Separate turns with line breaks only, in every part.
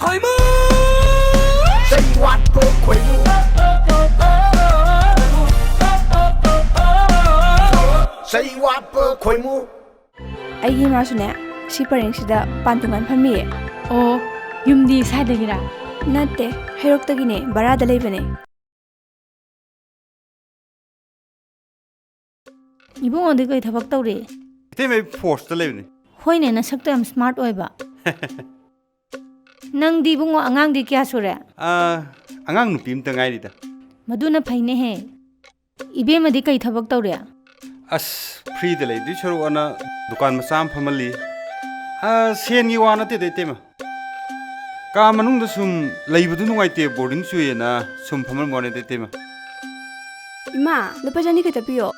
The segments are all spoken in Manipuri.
Khoimu Say Watpa Khoimu Say Watpa Khoimu
ไอ้ยี่มาสุเนี่ยชีปริงสิดาปันตุกันพันมี
โอ้ยุมดีใช่เด็กละ
นั่นเต้ให้รกตะกี้เนี่ยบาราดเลยเป็น
อีบุ้งอันนี้ก็อีทับตัวเลย
ที่ไม่โพสต์เลยนี่
ห้อยเนี่ยน่าสักตัวมันสมาร์ทโอ้ยบ่นั่งดีบุ้งว่าอ่างดีแก่สุดเลย
อ่างหนุ่มพิมพ์ตั้งไงดิตา
มาดูน่ะไฟเนี่ยเฮอีเบ้มาดีก็อีทับตัวเลย
อัสฟรีเลยดิฉันรู้ว่านะดุการมาสามพมลีเซียนยี่วานะที่ได้เต็มการมันนุ่งแต่ซุ่มเลยบุตรนุ่งไอเตียบอร์ดิ้งช่วยนะซุ่มพมลมอนได้เต็ม
มาแล้วไปจันนี่ก็จะไปอยู่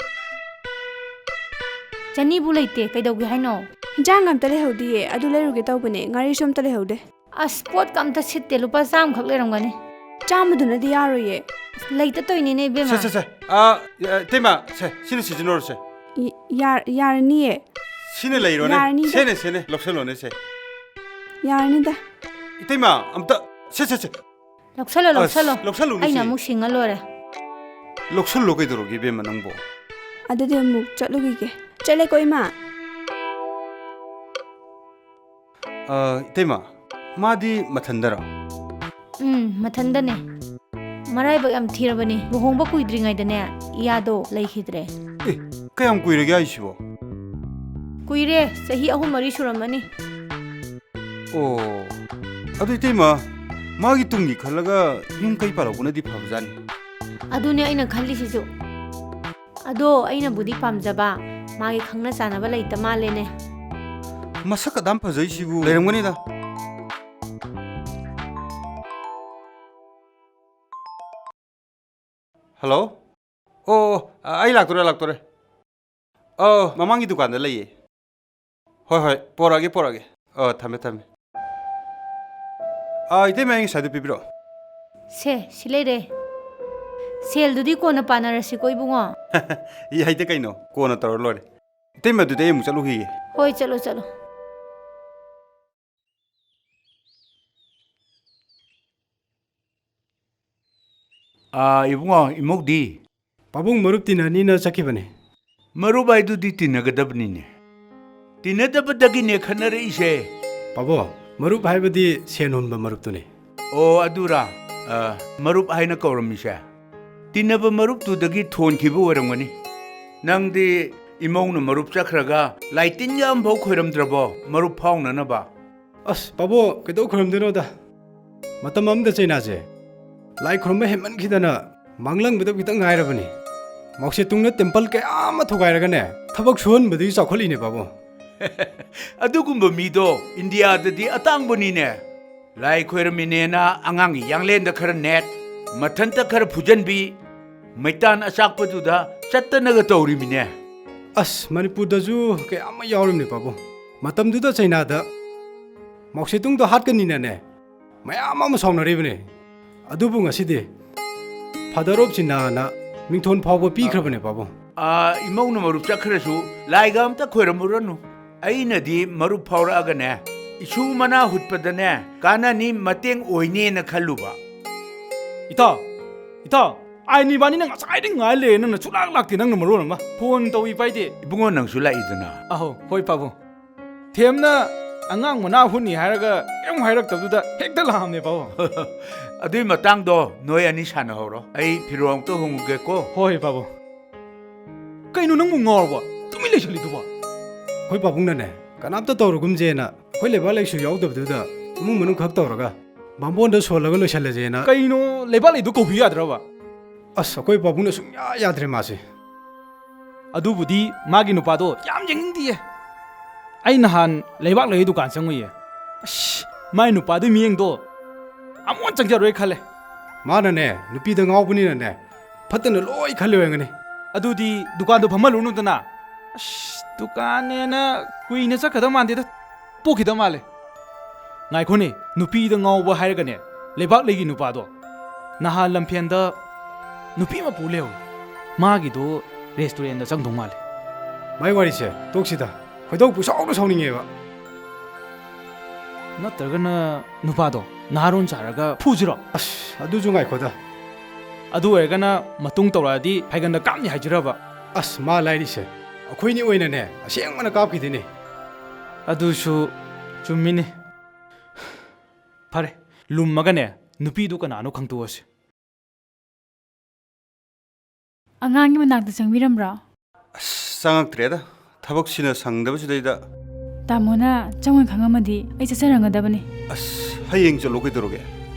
จันนี่บุเลยเตะใครดูกี่ให้น้อง
จ้างกันตะเลหัวดีอะดูเลยรู้กี่ตัวปุ่นเนี่ยงานริชมตะเลหัวเด
สปอร์ตกัมตัดสิทธิ์เตลุปัสสามขับเลยรำกันนี่
จ้างมาดูนะดีอาร์เลย
เลยแต่ตัวนี้เนี่ยเบ้มา
ใช่เต็มใช่ชินสิจิโนร์ใช่
ยาร์นี่
ชินเลยรู้เนี่ยเช่นเนี่ยล็อกเซลล์เนี่ยใช่
ยาร์นี่ตา
เต็มอัมตะใช่
ล็อกเซลล์ไอ้น้ำมุสิงห์เลย
ล็อกเซลล์ก็อีตัวกี่เบ้มานั่งบ่
อะเดี๋ยวมุกจัดลูกกี่จัดเลยก็อีมา
เต็มมาดีมาทันเดอร์
มาทันเดอร์เนี่ยมาได้แบบทีระบนี่บุหงบกุยดริงไงเดเนี่ยยาโดเลยคิดเลย
ก็ยังคุยเรื่องอะไรชิว
คุยเรื่องสหิอาหุมาริชุรมันนี่
โอ้อะดูเต็มมากี่ตุงกี่ขลังก็ยุ่งใครปาร์กุนดีพาบจัน
อะดูเนี่ยไอ้นักขันลิซิจูอะดูไอ้นักบุดีพามจับมากี่ครั้งน่ะสานะว่าเลยตมาเลยเนี่ย
มาสักดำพาใจชิบูเลยรำกันนี่ด้าฮัลโหลโอ้ไอ้หลักตัวเลยมามังกี่ตุกันเดลัยเฮ้ยปอร์อาเกทำไมไอ้เต็มเองใส่ดูปีบรอ
สิเลยเด้เซลดูดีโคน่ะปานาร์สิโกยบุ้งอ่ะ
ยี่ห้อเด็กไอ้โน่โคน่ะตลอดเลยเต็มดูเต็มมุชลูฮี
เฮ้ยชโล
อีบุ้งอ่ะอีมุกดี
ป้าบุ้งมารุปตินานี่น่าสักกี่วันเนี่ย
มารุปไอ้ดูดีตินากระดับนี่เนี่ยตินาดับดักิเนี่ยขนาดอีเช่
ป้าบัวมารุปให้บัดดีเสียนหุ่นบมารุปตัวนี้
โอ้อดูระมารุปให้นักกอล์ฟมิเช่ตินาบมารุปตัวดักิทอนขี้บัวรังวันนี้นังดีอีมงน์มารุปจักรกาไลตินยามพกขรมตระบมารุปพ้องนั่นนะบ้า
ป้าบัวก็ต้องขรมเดินเอาด้มาตั้มมันจะใช่น่าเจไล่ขรมไม่เห็นมันคิดนะมังลังไม่ต้องคิดตั้งไงระบนี่มอกเสียตุงเนี่ยเต็มเปิลแกมาทุกไงระกันเนี่ยถ้าบอกชวนไม่ได้สักคนเลยเนี่ยป้าบัว
อะดูกุมบมีโดอินเดียจะดีอัตังบนีเนี่ยไล่คุยรมิเนน่าอ่างยังเล่นตะครเน็ตมาทันตะครผู้จันบีไม่ตานอาศักปตุดาชัดตะนักตัวริมิเนี่ย
มันพูดดาจูแกไม่ยอมเนี่ยป้าบัวมาตั้มดูตัวใช่น่าด้มอกเสียตุงตัวฮัดกันนี่เนี่ยไม่มาส่งนารีบเนี่ยอะดูบุ้งอ่ะสิเดพาดารบชินานะมิงทนพาวปีครับเนี่ยป้าบัว
อีมงน์มารุปจักรสูไล่กามตะคุยรมุรันนูไอ้น่ะดีมารุปพาวรากันเนี่ยอิชูมานาหุดปะเดเนี่ยการนั้นนี่มาเตียงโอยเนี่ยนะขัลลูบะ
อีตาไอ้นี่บ้านนี่นั่งใส่ได้ไงเลยนั่งชุดลักที่นั่งมารู้หรือเปล่าพูนตัวอีไปดิ
บุ้งนั่งสุไลอีดนะ
อ้าวเฮ้ยป้าบัวเทียมนะอ่างมันน่าหุ่นนี่หายแล้วก็ยังหายแล้วตัวตัวเฮกตะลามเนี่ยป้าบัว
อะดีมาตั้งโดน้อยอันนี้ฉันเหรอไอ้พิรองตัวหงเกโก้
เฮ้ยป้าบัวก็อินุนั่งมุงงอวะตุ้มไม่เลยเฉลี่ยตัวเฮ้ยป้าบุ้งนั่นเนี่ยกันนับตัวรู้กุมเจนะเฮ้ยเลบาเล็กช่วยเอาตัวตัวมึงมันขับตัวหรอกะบางบอนเดือดชวนแล้วก็เลยเฉลี่ยเจนะก็อินุเลบาเล็กดูกูพิจารณาวะก็ป้าบุ้งเนี่ยสุดยอดเลยมาสิอะดูบุดีมากินุปาโดยามยังดีไอ้นั่นเลบาเล็กดูการสังเวยไม่นุปาโดมีเองโดอามันจังจะรวยขันเลยมาเนี่ยนุปีดังเอาปุ่นนี่เนี่ยพัฒนาลอยขันเลยงั้นเนี่ยอะดูดีดูการดูพม่าลุ้นตัวน่ะดูการเนี่ยนะคุยเนี่ยสักขนาดมันเด็ดปุ๊กขนาดมาเลยไงคนนี้นุปีดังเอาบ่หายกันเนี่ยเลบักเลยกินุปาโดน่าฮัลลัมเพียนดานุปีมาปูเลวมากี่ตัวรีสอร์ทจังตรงมาเลยไม่ว่าดิเช่ตุกสิตาคอยต้องผู้สาวก็สาวนี่ไงวะนัดเตอร์กันนุปาโด
나론 자라가 푸지러.
ꯑꯁ ꯑꯗꯨꯁꯨ ꯉꯥꯏꯈꯣꯗ
ꯑꯗꯨ ꯑꯣꯏꯔꯒꯅ ꯃꯇꯨꯡ ꯇꯧꯔꯛꯑꯗꯤ ꯐꯩꯒꯟꯗ ꯀꯥꯞꯅꯤ ꯍꯥꯏꯖꯔꯕ.
ꯑꯁ ꯃꯥ ꯂꯥꯏꯔꯤꯁꯦ ꯑꯩꯈꯣꯏꯅꯤ ꯑꯣꯏꯅꯅꯦ ꯑꯁꯦꯡꯕꯅ ꯀꯥꯞꯈꯤꯗꯣꯏꯅꯦ.
ꯑꯗꯨꯁꯨ ꯆꯨꯝꯃꯤꯅꯤ. ꯐꯔꯦ ꯂꯨꯝꯃꯒꯅꯦ ꯅꯨꯄꯤꯗꯨ ꯀꯅꯥꯅꯣ ꯈꯪꯇꯣꯛꯑꯁꯤ.
ꯑꯉꯥꯡꯒꯤ ꯃꯅꯥꯛꯇ ꯆꯪꯕꯤꯔꯝꯕ꯭ꯔꯣ?
ꯑꯁ ꯆꯪꯉꯛꯇ꯭ꯔꯦꯗ ꯊꯕꯛꯁꯤꯅ ꯁꯪꯗꯕꯁꯤꯗꯩꯗ.
ꯇꯥꯃꯣꯅ ꯆꯪꯉꯣꯏ ꯈꯪꯉꯝꯃꯗꯤ ꯑꯩ ꯆꯠꯆꯔꯝꯒꯗꯕꯅꯤ.
ꯑꯁ ꯍꯌꯦꯡ ꯆꯠꯂꯣ ꯀꯩꯗꯧꯔꯒꯦ?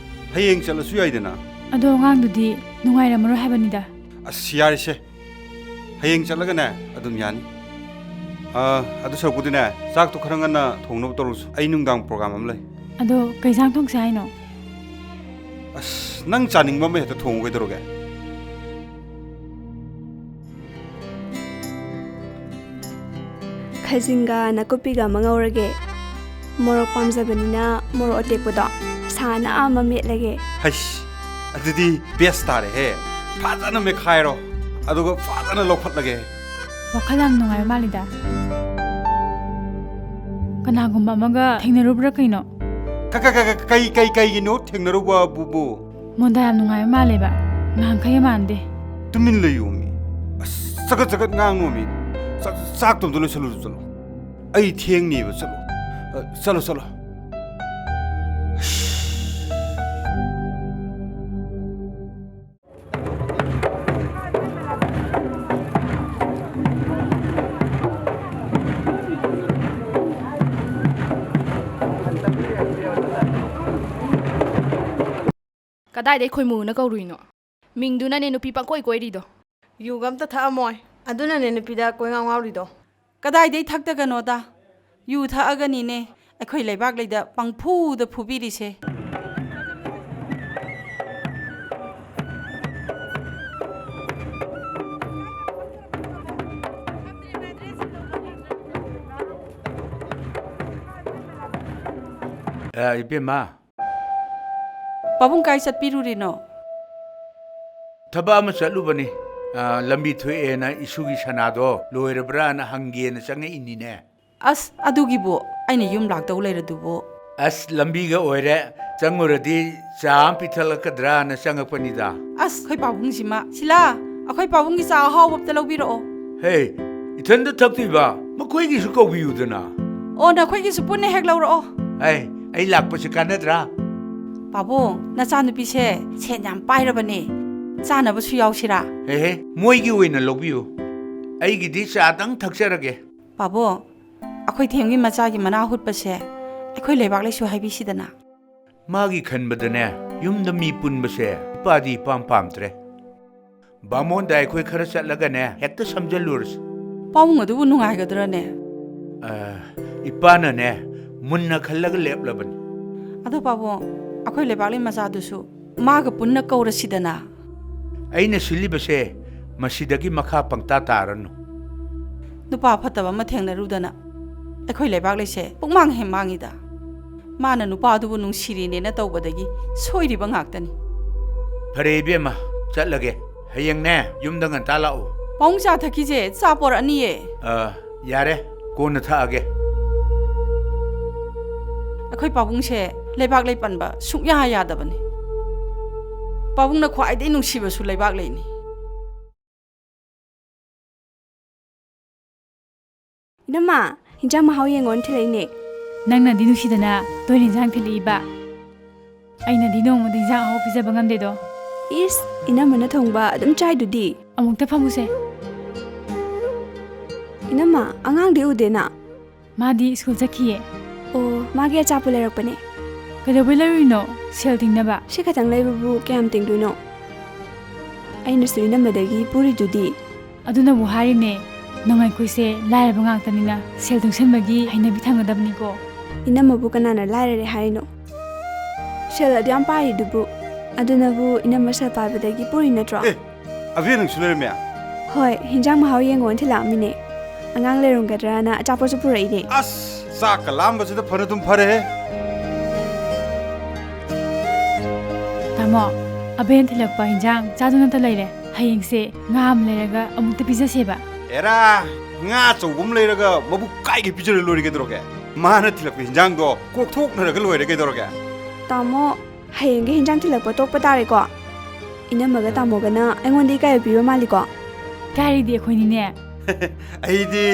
ꯍꯌꯦꯡ ꯆꯠꯂꯁꯨ ꯌꯥꯏꯗꯅ.
ꯑꯗꯣ ꯑꯉꯥꯡꯗꯨꯗꯤ ꯅꯨꯡꯉꯥꯏꯔꯝꯃꯔꯣꯏ ꯍꯥꯏꯕꯅꯤꯗ.
ꯑꯁ ꯌꯥꯔꯤꯁꯦ ꯍꯌꯦꯡ ꯆꯠꯂꯒꯅꯦ ꯑꯗꯨꯝ ꯌꯥꯅꯤ. ꯑꯗꯨ ꯁꯔꯨꯛꯄꯨꯗꯤꯅꯦ ꯆꯥꯛꯇꯣ ꯈꯔ ꯉꯟꯅ ꯊꯣꯡꯅꯕ ꯇꯧꯔꯁꯨ. ꯑꯩ ꯅꯨꯡꯗꯥꯡ ꯄ꯭ꯔꯣꯒ꯭ꯔꯥꯝ ꯑꯃ ꯂꯩ.
ꯑꯗꯣ ꯀꯩ ꯏꯟꯁꯥꯡ ꯊꯣꯡꯁꯦ ꯍꯥꯏꯅꯣ?
ꯑꯁ ꯅꯪ ꯆꯥꯅꯤꯡꯕ ꯑꯃ ꯍꯦꯛꯇ ꯊꯣꯡꯉꯨ ꯀꯩꯗꯧꯔꯒꯦ?
ꯈꯥꯖꯤꯡꯒ ꯅꯥꯀꯨꯞꯄꯤꯒ ꯑꯃ ꯉꯧꯔꯒꯦ. ꯃꯣꯔꯣꯛ ꯄꯥꯝꯖꯕꯅꯤꯅ ꯃꯣꯔꯣꯛ ꯑꯇꯦꯛꯄꯗꯣ ꯁꯥꯅ ꯑꯃ ꯃꯦꯠꯂꯒꯦ.
ꯍꯩꯁ ꯑꯗꯨꯗꯤ ꯕꯦꯁ ꯇꯥꯔꯦꯍꯦ. ꯐꯖꯅ ꯃꯦꯠꯈꯥꯏꯔꯣ ꯑꯗꯨꯒ ꯐꯖꯅ ꯂꯧꯈꯠꯂꯒꯦ.
ꯋꯥꯈꯜ ꯌꯥꯝ ꯅꯨꯡꯉꯥꯏꯕ ꯃꯥꯜꯂꯤꯗ. ꯀꯅꯥꯒꯨꯝꯕ ꯑꯃꯒ ꯊꯦꯡꯅꯔꯨꯕ꯭ꯔꯥ ꯀꯩꯅꯣ?
ꯀꯩꯒꯤꯅꯣ ꯊꯦꯡꯅꯔꯨꯕ ꯕꯨꯕꯨ?
ꯃꯣꯟꯗꯥ ꯌꯥꯝ ꯅꯨꯡꯉꯥꯏꯕ ꯃꯥꯜꯂꯦꯕ. ꯉꯍꯥꯟꯈꯩ ꯃꯥꯟꯗꯦ.
ꯇꯨꯃꯤꯟ ꯂꯩꯌꯨ ꯃꯤ. ꯑꯁ ꯆꯒꯠ ꯉꯥꯡꯅꯨ ꯃꯤ. ꯆꯥꯛꯇꯣ ꯑꯝꯇ ꯂꯣꯏꯁꯜꯂꯨ ꯆꯠꯂꯣ. ꯑꯩ ꯊꯦꯡꯅꯤꯕ ꯆꯠꯂꯣ.
ꯀꯗꯥꯏꯗꯩ ꯈꯣꯏꯃꯨꯅ ꯀꯧꯔꯨꯏꯅꯣ? ꯃꯤꯡꯗꯨꯅꯅꯦ ꯅꯨꯄꯤ ꯄꯪꯀꯣꯏ ꯀꯣꯏꯔꯤꯗꯣ.
ꯌꯨꯒ ꯑꯝꯇ ꯊꯛꯑꯝꯃꯣꯏ ꯑꯗꯨꯅꯅꯦ ꯅꯨꯄꯤꯗ ꯀꯣꯏꯉꯥꯎ ꯉꯥꯎꯔꯤꯗꯣ.
ꯀꯗꯥꯏꯗꯩ ꯊꯛꯇꯒꯅꯣꯗ ꯌꯨ ꯊꯛꯑꯒꯅꯤꯅꯦ ꯑꯩꯈꯣꯏ ꯂꯩꯕꯥꯛ ꯂꯩꯗ ꯄꯪꯐꯨꯗ ꯐꯨꯕꯤꯔꯤꯁꯦ.
이뱀마
ꯄꯥꯕꯨꯡ ꯀꯥꯏ ꯆꯠꯄꯤꯔꯨꯔꯤꯅꯣ?
ꯊꯕꯛ ꯑꯃ ꯆꯠꯂꯨꯕꯅꯤ. ꯂꯝꯕꯤ ꯊꯣꯛꯑꯦꯅ ꯏꯁꯨꯒꯤ ꯁꯅꯥꯗꯣ ꯂꯣꯏꯔꯕ꯭ꯔꯥꯅ ꯍꯪꯒꯦꯅ ꯆꯪꯉꯛꯏꯅꯤꯅꯦ.
ꯑꯁ ꯑꯗꯨꯒꯤꯕꯨ ꯑꯩꯅ ꯌꯨꯝ ꯂꯥꯛꯇꯧ ꯂꯩꯔꯗꯨꯕꯨ.
ꯑꯁ ꯂꯝꯕꯤꯒ ꯑꯣꯏꯔꯦ ꯆꯪꯉꯨꯔꯗꯤ ꯆꯥ ꯑꯃ ꯄꯤꯊꯛꯂꯛꯀꯗ꯭ꯔꯥꯅ ꯆꯪꯉꯛꯄꯅꯤꯗ.
ꯑꯁ ꯑꯩꯈꯣꯏ ꯄꯥꯕꯨꯡꯁꯤꯃ ꯁꯤꯂꯥ ꯑꯩꯈꯣꯏ ꯄꯥꯕꯨꯡꯒꯤ ꯆꯥ ꯑꯍꯥꯎꯕ ꯑꯝꯇ ꯂꯧꯕꯤꯔꯛꯑꯣ.
ꯍꯦ ꯏꯊꯟꯗ ꯊꯛꯇꯣꯏꯕ ꯃꯈꯣꯏꯒꯤꯁꯨ ꯀꯧꯕꯤꯌꯨꯗꯅ.
ꯑꯣ ꯅꯈꯣꯏꯒꯤꯁꯨ ꯄꯨꯟꯅ ꯍꯦꯛ ꯂꯧꯔꯛꯑꯣ.
ꯑꯩ ꯂꯥꯛꯄꯁꯤ ꯀꯥꯟꯅꯗ꯭ꯔꯥ?
ꯄꯥꯕꯨꯡ ꯅꯆꯥꯅꯨꯄꯤꯁꯦ ꯁꯦꯟ ꯌꯥꯝ ꯄꯥꯏꯔꯕꯅꯦ. ꯆꯥꯅꯕꯁꯨ ꯌꯥꯎꯁꯤꯔꯥ?
ꯍꯦ ꯃꯣꯏꯒꯤ ꯑꯣꯏꯅ ꯂꯧꯕꯤꯌꯨ. ꯑꯩꯒꯤꯗꯤ ꯆꯥꯗꯪ ꯊꯛꯆꯔꯒꯦ.
ꯄꯥꯕꯨꯡ ꯑꯩꯈꯣꯏ ꯊꯦꯝꯒꯤ ꯃꯆꯥꯒꯤ ꯃꯅꯥ ꯍꯨꯠꯄꯁꯦ ꯑꯩꯈꯣꯏ ꯂꯩꯕꯥꯛ ꯂꯩꯁꯨ ꯍꯥꯏꯕꯤꯁꯤꯗꯅ.
ꯃꯥꯒꯤ ꯈꯟꯕꯗꯅꯦ ꯌꯨꯝꯗ ꯃꯤ ꯄꯨꯟꯕꯁꯦ ꯏꯄꯥꯗꯤ ꯏꯄꯥꯝ ꯄꯥꯝꯗ꯭ꯔꯦ. ꯕꯥꯃꯣꯟꯗ ꯑꯩꯈꯣꯏ ꯈꯔ ꯆꯠꯂꯒꯅꯦ ꯍꯦꯛꯇ ꯁꯝꯖꯜꯂꯨꯔꯁꯤ.
ꯄꯥꯕꯨꯡ ꯑꯗꯨꯕꯨ ꯅꯨꯡꯉꯥꯏꯒꯗ꯭ꯔꯅꯦ?
ꯏꯄꯥꯅꯅꯦ ꯃꯨꯟꯅ ꯈꯜꯂꯒ ꯂꯦꯞꯂꯕꯅꯤ.
ꯑꯗꯣ ꯄꯥꯕꯨꯡ ꯑꯩꯈꯣꯏ ꯂꯩꯕꯥꯛ ꯂꯩ ꯃꯆꯥꯗꯨꯁꯨ ꯃꯥꯒ ꯄꯨꯟꯅ ꯀꯧꯔꯁꯤꯗꯅ.
ꯑꯩꯅ ꯁꯤꯜꯂꯤꯕꯁꯦ ꯃꯁꯤꯗꯒꯤ ꯃꯈꯥ ꯄꯪꯇꯥ ꯇꯥꯔꯅꯨ.
ꯅꯨꯄꯥ ꯐꯠꯇꯕ ꯑꯃ ꯊꯦꯡꯅꯔꯨꯗꯅ ꯑꯩꯈꯣꯏ ꯂꯩꯕꯥꯛ ꯂꯩꯁꯦ ꯄꯨꯡꯃꯥꯡ ꯍꯦꯛ ꯃꯥꯡꯉꯤꯗ. ꯃꯥꯅ ꯅꯨꯄꯥꯗꯨꯕꯨ ꯅꯨꯡꯁꯤꯔꯤꯅꯦꯅ ꯇꯧꯕꯗꯒꯤ ꯁꯣꯏꯔꯤꯕ ꯉꯥꯛꯇꯅꯤ.
ꯐꯔꯦ ꯏꯕꯦꯝꯃ ꯆꯠꯂꯒꯦ. ꯍꯌꯦꯡꯅꯦ ꯌꯨꯝꯗ ꯉꯟꯇꯥ ꯂꯥꯛꯎ.
ꯄꯥꯕꯨꯡ ꯆꯥ ꯊꯛꯈꯤꯁꯦ ꯆꯥ ꯄꯣꯔꯛꯑꯅꯤꯌꯦ.
ꯌꯥꯔꯦ ꯀꯣꯟꯅ ꯊꯛꯑꯒꯦ.
ꯑꯩꯈꯣꯏ ꯄꯥꯕꯨꯡꯁꯦ ꯂꯩꯕꯥꯛ ꯂꯩ ꯄꯟꯕ ꯁꯨꯡꯌꯥ ꯌꯥꯗꯕꯅꯤ. ꯄꯥꯕꯨꯡꯅ ꯈ꯭ꯋꯥꯏꯗꯒꯤ ꯅꯨꯡꯁꯤꯕꯁꯨ ꯂꯩꯕꯥꯛ ꯂꯩꯅꯤ.
ꯏꯅꯝꯃ ꯍꯤꯟꯖꯥꯡ ꯃꯍꯥꯎ ꯌꯦꯡꯉꯣ ꯊꯤꯜꯂꯛꯏꯅꯦ.
ꯅꯪꯅꯗꯤ ꯅꯨꯡꯁꯤꯗꯅ ꯇꯣꯏꯅ ꯏꯟꯁꯥꯡ ꯊꯤꯜꯂꯛꯏꯕ. ꯑꯩꯅꯗꯤ ꯅꯣꯡꯃꯗ ꯏꯟꯁꯥꯡ ꯑꯍꯥꯎ ꯄꯤꯖꯕ ꯉꯝꯗꯦꯗꯣ.
ꯏꯁ ꯏꯅꯝꯃꯅ ꯊꯣꯡꯕ ꯑꯗꯨꯝ ꯆꯥꯏꯗꯨꯗꯤ.
ꯑꯃꯨꯛꯇ ꯐꯝꯃꯨꯁꯦ.
ꯏꯅꯝꯃ ꯑꯉꯥꯡꯗꯤ ꯎꯗꯦꯅ.
ꯃꯥꯗꯤ ꯁ꯭ꯀꯨꯜ ꯆꯠꯈꯤꯌꯦ.
ꯑꯣ ꯃꯥꯒꯤ ꯑꯆꯥꯄꯣꯠ ꯂꯩꯔꯛꯄꯅꯦ.
ꯀꯩꯗꯧꯕꯩ ꯂꯩꯔꯨꯏꯅꯣ? ꯁꯦꯜ ꯇꯤꯡꯅꯕ.
ꯁꯤ ꯈꯛꯇꯪ ꯂꯩꯕꯕꯨ ꯀꯌꯥꯝ ꯇꯤꯡꯗꯣꯏꯅꯣ? ꯑꯩꯅꯁꯨ ꯏꯅꯝꯃꯗꯒꯤ ꯄꯨꯔꯤꯗꯨꯗꯤ.
ꯑꯗꯨꯅꯕꯨ ꯍꯥꯏꯔꯤꯅꯦ ꯅꯣꯡꯃꯩꯈꯣꯏꯁꯦ ꯂꯥꯏꯔꯕ ꯉꯥꯛꯇꯅꯤꯅ ꯁꯦꯜ ꯇꯨꯡꯁꯟꯕꯒꯤ ꯍꯩꯅꯕꯤ ꯊꯝꯒꯗꯕꯅꯤꯀꯣ.
ꯏꯅꯝꯃꯕꯨ ꯀꯅꯥꯅ ꯂꯥꯏꯔꯔꯦ ꯍꯥꯏꯔꯤꯅꯣ? ꯁꯦꯜ ꯑꯗꯨꯌꯥꯝ ꯄꯥꯏꯔꯤꯗꯨꯕꯨ. ꯑꯗꯨꯅꯕꯨꯏꯅꯝꯃ ꯁꯦꯜ ꯄꯥꯏꯕꯗꯒꯤ ꯄꯨꯔꯤ ꯅꯠꯇ꯭ꯔꯣ?
ꯑꯕꯦ ꯅꯪꯁꯨ ꯂꯩꯔꯝꯃꯦ?
ꯍꯣꯏ ꯍꯤꯟꯖꯥꯡ ꯃꯍꯥꯎ ꯌꯦꯡꯉꯣ ꯊꯤꯜꯂꯛꯑꯝꯃꯤꯅꯦ. ꯑꯉꯥꯡ ꯂꯩꯔꯝꯒꯗ꯭ꯔꯥꯅ ꯑꯆꯥꯄꯣꯠꯁꯨ ꯄꯨꯔꯛꯏꯅꯦ.
ꯑꯁ ꯆꯥꯛꯀ ꯂꯥꯝꯕꯁꯤꯗ ꯐꯔ ꯑꯗꯨꯝ ꯐꯔꯦꯍꯦ.
ꯇꯥꯃꯣ ꯑꯕꯦꯟ ꯊꯤꯜꯂꯛꯄ ꯍꯤꯟꯖꯥꯡ ꯆꯥꯗꯨꯅꯇ ꯂꯩꯔꯦ. ꯍꯌꯦꯡꯁꯦ ꯉꯥ ꯑꯃ ꯂꯩꯔꯒ ꯑꯃꯨꯛꯇ ꯄꯤꯖꯁꯦꯕ.
ꯑꯦꯔꯥ ꯉꯥ ꯑꯆꯧꯕ ꯑꯃ ꯂꯩꯔꯒ ꯃꯕꯨꯛ ꯀꯥꯏꯒꯩ ꯄꯤꯖꯔ ꯂꯣꯏꯔꯦ ꯀꯩꯗꯧꯔꯒꯦ? ꯃꯥꯅ ꯊꯤꯜꯂꯛꯄ ꯍꯤꯟꯖꯥꯡꯗꯣ ꯀꯣꯛꯊꯣꯛꯅꯔꯒ ꯂꯣꯏꯔꯦ ꯀꯩꯗꯧꯔꯒꯦ?
ꯇꯥꯃꯣ ꯍꯌꯦꯡꯒꯤ ꯍꯤꯟꯖꯥꯡ ꯊꯤꯜꯂꯛꯄ ꯇꯣꯛꯄ ꯇꯥꯔꯦꯀꯣ ꯏꯅꯝꯃꯒ ꯇꯥꯃꯣꯒꯅ ꯑꯩꯉꯣꯟꯗ ꯏꯀꯥꯏꯕ ꯄꯤꯕ ꯃꯥꯜꯂꯤꯀꯣ
ꯀꯥꯏꯔꯤꯗꯤ ꯑꯩꯈꯣꯏꯅꯤꯅꯦ
ꯑꯩꯗꯤ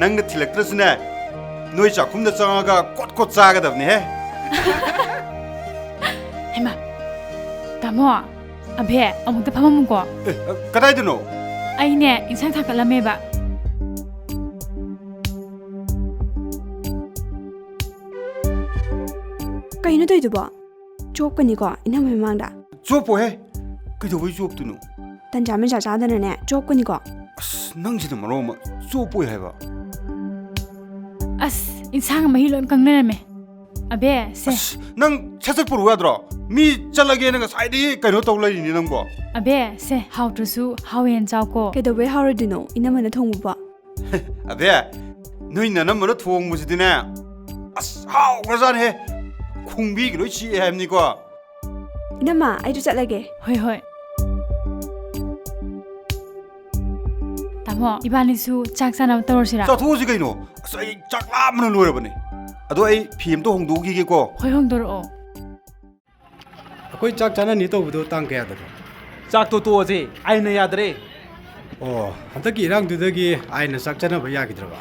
ꯅꯪꯅ ꯊꯤꯜꯂꯛꯇ꯭ꯔꯁꯨꯅꯦ ꯅꯣꯏ ꯆꯥꯛꯈꯨꯝꯗ ꯆꯪꯉꯒ ꯀꯣꯠ ꯀꯣꯠ ꯆꯥꯒꯗꯕꯅꯦꯍꯦ
ꯍꯩꯃꯥ ꯇꯥꯃꯣ ꯑꯕꯦ ꯑꯃꯨꯛꯇ ꯐꯝꯃꯝꯃꯨꯀꯣ
ꯀꯗꯥꯏꯗꯅꯣ
ꯑꯩꯅꯦ ꯏꯟꯁꯥꯡ ꯊꯥꯡꯀꯠꯂꯝꯃꯦꯕ
ꯀꯩꯅꯣ ꯇꯧꯏꯗꯨꯕꯣ ꯆꯣꯞꯀꯅꯤꯀꯣ ꯏꯅꯝꯃ ꯃꯃꯥꯡꯗ
ꯆꯣꯞꯄꯣꯍꯦ ꯀꯩꯗꯧꯕꯩ ꯆꯣꯞꯇꯣꯏꯅꯣ
ꯇꯟꯖꯥ ꯃꯦꯟꯖꯥ ꯆꯥꯗꯅꯅꯦ ꯆꯣꯞꯀꯅꯤꯀꯣ
ꯑꯁ ꯅꯪꯁꯤꯅ ꯃꯔꯣꯟ ꯑꯃ ꯆꯣꯞꯄꯣꯏ ꯍꯥꯏꯕ
ꯑꯁ ꯏꯟꯁꯥꯡ ꯃꯍꯤ ꯂꯣꯏ ꯀꯪꯅꯔꯝꯃꯦ ꯑꯕꯦ ꯁꯦ
ꯅꯪ ꯁꯠ ꯄꯨꯔꯛꯎ ꯌꯥꯗ꯭ꯔꯣ ꯃꯤ ꯆꯠꯂꯒꯦꯅ ꯉꯁꯥꯏꯗꯒꯤ ꯀꯩꯅꯣ ꯇꯧ ꯂꯩꯔꯤꯅꯤ ꯅꯪꯕꯣ
ꯑꯕꯦ ꯁꯦ ꯍꯥꯎꯇ꯭ꯔꯁꯨ ꯍꯥꯎꯋꯦꯅ ꯆꯥꯎꯀꯣ
ꯀꯩꯗꯧꯕꯩ ꯍꯥꯎꯔꯣꯏꯗꯣꯏꯅꯣ ꯏꯅꯝꯃꯅ ꯊꯣꯡꯕꯕꯣ
ꯑꯕꯦ ꯅꯣꯏ ꯅꯅꯝꯃꯅ ꯊꯣꯡꯕꯁꯤꯗꯤꯅꯦ ꯑꯁ ꯍꯥꯎꯈ꯭ꯔꯖꯥꯠꯅꯦꯍꯦ ꯈꯣꯡꯕꯤꯒ ꯂꯣꯏ ꯆꯤꯛꯑꯦ ꯍꯥꯏꯕꯅꯤꯀꯣ
ꯏꯅꯝꯃ ꯑꯩꯁꯨ ꯆꯠꯂꯒꯦ
ꯍꯣꯏ ꯍꯣꯏ ꯇꯥꯃꯣ ꯏꯕꯥꯅꯤꯁꯨ ꯆꯥꯛ ꯆꯥꯅꯕ ꯇꯧꯔꯁꯤꯔꯥ
ꯆꯥꯊꯣꯛꯑꯁꯤ ꯀꯩꯅꯣ ꯑꯁ ꯑꯩ ꯆꯥꯛ ꯂꯥꯝꯕꯅ ꯂꯣꯏꯔꯕꯅꯦ ꯑꯗꯣ ꯑꯩ ꯐꯤ ꯑꯝꯇ ꯍꯣꯡꯗꯣꯛꯈꯤꯒꯦꯀꯣ
ꯍꯣꯏ ꯍꯣꯡꯗꯣꯔꯛꯑꯣ
ꯑꯩꯈꯣꯏ ꯆꯥꯛ ꯆꯥꯅꯅꯤ ꯇꯧꯕꯗꯣ ꯇꯥꯡ ꯀꯌꯥꯗꯅꯣ
ꯆꯥꯛꯇꯣ ꯇꯣꯛꯑꯁꯦ ꯑꯩꯅ ꯌꯥꯗ꯭ꯔꯦ
ꯑꯣ ꯍꯟꯗꯛꯀꯤ ꯏꯔꯥꯡꯗꯨꯗꯒꯤ ꯑꯩꯅ ꯆꯥꯛ ꯆꯥꯅꯕ ꯌꯥꯈꯤꯗ꯭ꯔꯕ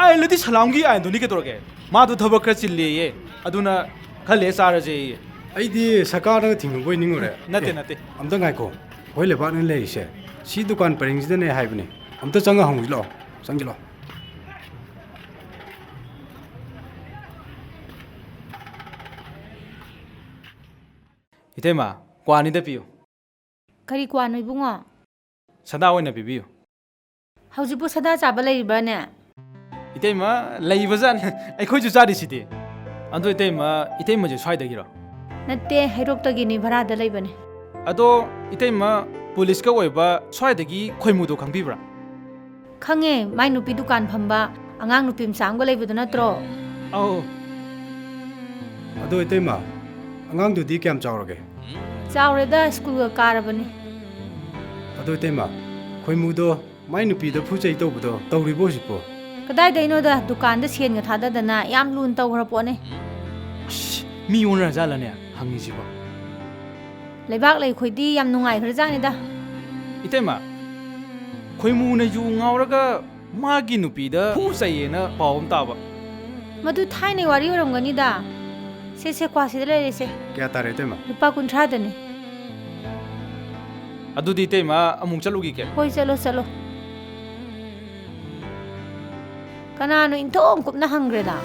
ꯑꯥꯏꯟꯂꯗꯤ ꯁꯂꯥꯝꯒꯤ ꯑꯥꯏꯟꯗꯨꯅꯤ ꯀꯩꯗꯧꯔꯒꯦ ꯃꯥꯗꯣ ꯊꯕꯛ ꯈꯔ ꯆꯤꯜꯂꯦꯌꯦ ꯑꯗꯨꯅ ꯈꯜꯂꯦ ꯆꯥꯔꯁꯦꯌꯦ
ꯑꯩꯗꯤ ꯁꯔꯀꯥꯔꯅ ꯊꯤꯡꯉꯨꯕꯣꯏ ꯅꯤꯡꯉꯨꯔꯦ
ꯅꯠꯇꯦ ꯅꯠꯇꯦ
ꯑꯝꯇ ꯉꯥꯏꯈꯣ ꯑꯩꯈꯣꯏ ꯂꯩꯕꯥꯛꯅ ꯂꯩꯔꯤꯁꯦ ꯁꯤ ꯗꯨꯀꯥꯟ ꯄꯔꯦꯡꯁꯤꯗꯅꯦ ꯍꯥꯏꯕꯅꯦ ꯑꯝꯇ ꯆꯪꯉ ꯍꯪꯉꯨꯁꯤ ꯂꯥꯛꯑꯣ ꯆꯪꯁꯤꯜꯂꯛꯑꯣ
ꯏꯇꯩꯃ ꯀ꯭ꯋꯥꯅꯤꯗ ꯄꯤꯌꯨ
ꯀꯔꯤ ꯀ꯭ꯋꯥꯅꯣ ꯏꯕꯨꯡꯉꯣ
ꯁꯗꯥ ꯑꯣꯏꯅ ꯄꯤꯕꯤꯌꯨ
ꯍꯧꯖꯤꯛꯄꯨ ꯁꯗꯥ ꯆꯥꯕ ꯂꯩꯔꯤꯕ꯭ꯔꯥꯅꯦ
ꯏꯇꯩꯃ ꯂꯩꯕꯖꯥꯠꯅꯤ ꯑꯩꯈꯣꯏꯁꯨ ꯆꯥꯔꯤꯁꯤꯗꯤ ꯑꯗꯣ ꯏꯇꯩꯃꯁꯦ ꯁ꯭ꯋꯥꯏꯗꯒꯤꯔꯣ
ꯅꯠꯇꯦ ꯍꯩꯔꯣꯛꯇꯒꯤꯅꯤ ꯚꯔꯥꯗ ꯂꯩꯕꯅꯦ
ꯑꯗꯣ ꯏꯇꯩꯃ ꯄꯨꯂꯤꯁꯀ ꯑꯣꯏꯕ ꯁ꯭ꯋꯥꯏꯗꯒꯤ ꯈꯣꯏꯃꯨꯗꯣ ꯈꯪꯕꯤꯕ꯭ꯔꯥ
ꯈꯪꯉꯦ ꯃꯥꯏ ꯅꯨꯄꯤ ꯗꯨꯀꯥꯟ ꯐꯝꯕ ꯑꯉꯥꯡ ꯅꯨꯄꯤ ꯃꯆꯥ ꯑꯃꯒ ꯂꯩꯕꯗꯣ ꯅꯠꯇ꯭ꯔꯣ
ꯑꯧ
ꯑꯗꯣ ꯏꯇꯩꯃ ꯑꯉꯥꯡꯗꯨꯗꯤ ꯀꯌꯥꯝ ꯆꯥꯎꯔꯒꯦ
ꯆꯥꯎꯔꯦꯗ ꯁ꯭ꯀꯨꯜꯒ ꯀꯥꯔꯕꯅꯤ
ꯑꯗꯣ ꯏꯇꯩꯃ ꯈꯣꯏꯃꯨꯗꯣ ꯃꯥꯏ ꯅꯨꯄꯤꯗ ꯐꯨꯆꯩ ꯇꯧꯕꯗꯣ ꯇꯧꯔꯤꯕꯣ ꯍꯧꯖꯤꯛꯄꯣ
ꯀꯗꯥꯏꯗꯩꯅꯣꯗ ꯗꯨꯀꯥꯟꯗ ꯁꯦꯟꯒ ꯊꯥꯗꯗꯅ ꯌꯥꯝ ꯂꯨꯅ ꯇꯧꯈ꯭ꯔ ꯄꯣꯠꯅꯦ
ꯃꯤ ꯑꯣꯟꯅꯔꯖꯥꯠꯂꯅꯦ ꯍꯪꯉꯤꯁꯤꯕꯣ
ꯂꯩꯕꯥꯛ ꯂꯩꯈꯣꯏꯗꯤ ꯌꯥꯝ ꯅꯨꯡꯉꯥꯏꯈ꯭ꯔꯖꯥꯠꯅꯤꯗ
ꯏꯇꯩꯃ ꯈꯣꯏꯃꯨꯅ ꯌꯨ ꯉꯥꯎꯔꯒ ꯃꯥꯒꯤ ꯅꯨꯄꯤꯗ ꯐꯨꯆꯩꯌꯦꯅ ꯄꯥꯎ ꯑꯃ ꯇꯥꯕ
ꯃꯗꯨ ꯊꯥꯏꯅꯩ ꯋꯥꯔꯤ ꯑꯣꯏꯔꯝꯒꯅꯤꯗ ꯁꯦ ꯀ꯭ꯋꯥꯁꯤꯗ ꯂꯩꯔꯤꯁꯦ
ꯀꯌꯥ ꯇꯥꯔꯦ ꯏꯇꯩꯃ
ꯂꯨꯄꯥ 50ꯗꯅꯤ
ꯑꯗꯨꯗꯤ ꯏꯇꯩꯃ ꯑꯃꯨꯛ ꯆꯠꯂꯨꯈꯤꯒꯦ
ꯍꯣꯏ ꯆꯠꯂꯣ ꯀꯅꯥꯅꯣ ꯏꯟꯊꯣꯛ ꯀꯨꯞꯅ ꯍꯪꯈ꯭ꯔꯦꯗ